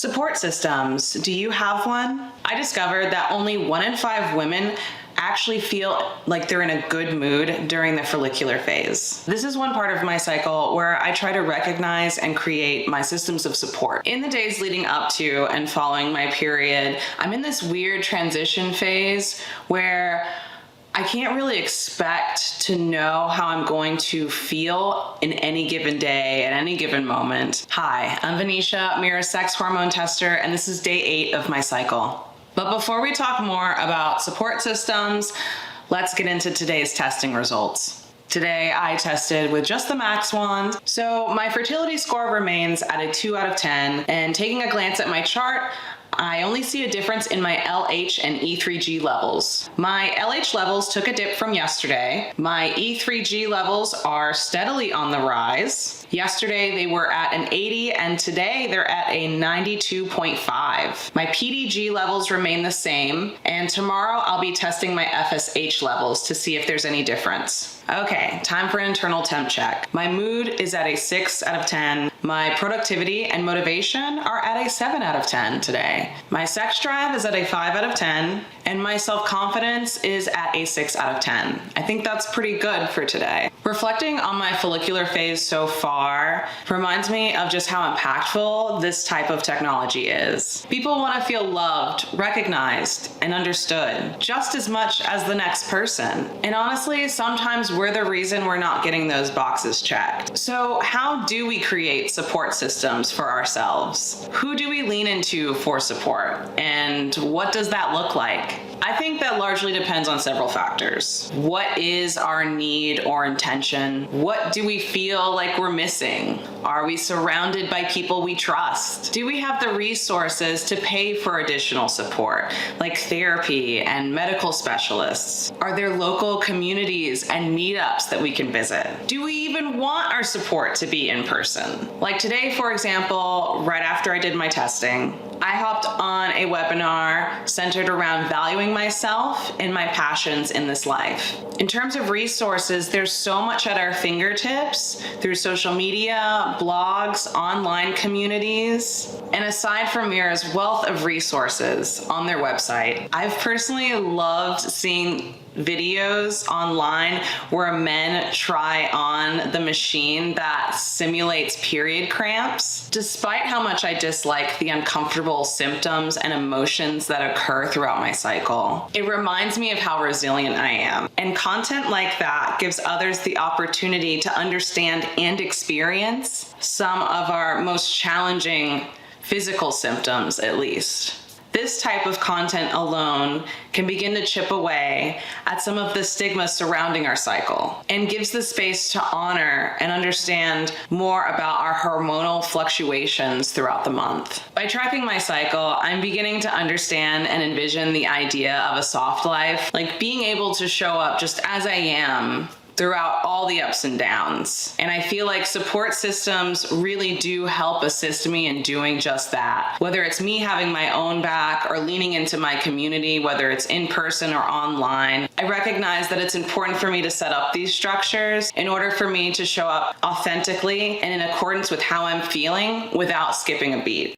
Support systems. Do you have one? I discovered that only 1 in 5 women actually feel like they're in a good mood during the follicular phase. This is one part of my cycle where I try to recognize and create my systems of support. In the days leading up to and following my period, I'm in this weird transition phase where I can't really expect to know how I'm going to feel in any given day, at any given moment. Hi, I'm Venetia, Mira's sex hormone tester, and this is day 8 of my cycle. But before we talk more about support systems, let's get into today's testing results. Today, I tested with just the Max wand. So my fertility score remains at a 2 out of 10, and taking a glance at my chart, I only see a difference in my LH and E3G levels. My LH levels took a dip from yesterday. My E3G levels are steadily on the rise. Yesterday they were at an 80 and today they're at a 92.5. My PDG levels remain the same, and tomorrow I'll be testing my FSH levels to see if there's any difference. Okay, time for an internal temp check. My mood is at a 6 out of 10. My productivity and motivation are at a 7 out of 10 today. My sex drive is at a 5 out of 10, and my self-confidence is at a 6 out of 10. I think that's pretty good for today. Reflecting on my follicular phase so far reminds me of just how impactful this type of technology is. People want to feel loved, recognized, and understood just as much as the next person. And honestly, sometimes we're the reason we're not getting those boxes checked. So how do we create support systems for ourselves? Who do we lean into for support? And what does that look like? I think that largely depends on several factors. What is our need or intention? What do we feel like we're missing? Are we surrounded by people we trust? Do we have the resources to pay for additional support, like therapy and medical specialists? Are there local communities and meetups that we can visit? Do we even want our support to be in person? Like today, for example, right after I did my testing, I hopped on a webinar centered around valuing myself and my passions in this life. In terms of resources, there's so much at our fingertips through social media, blogs, online communities. And aside from Mira's wealth of resources on their website, I've personally loved seeing videos online where men try on the machine that simulates period cramps. Despite how much I dislike the uncomfortable symptoms and emotions that occur throughout my cycle, it reminds me of how resilient I am. And content like that gives others the opportunity to understand and experience some of our most challenging physical symptoms, at least. This type of content alone can begin to chip away at some of the stigma surrounding our cycle and gives the space to honor and understand more about our hormonal fluctuations throughout the month. By tracking my cycle, I'm beginning to understand and envision the idea of a soft life, like being able to show up just as I am throughout all the ups and downs. And I feel like support systems really do help assist me in doing just that. Whether it's me having my own back or leaning into my community, whether it's in person or online, I recognize that it's important for me to set up these structures in order for me to show up authentically and in accordance with how I'm feeling without skipping a beat.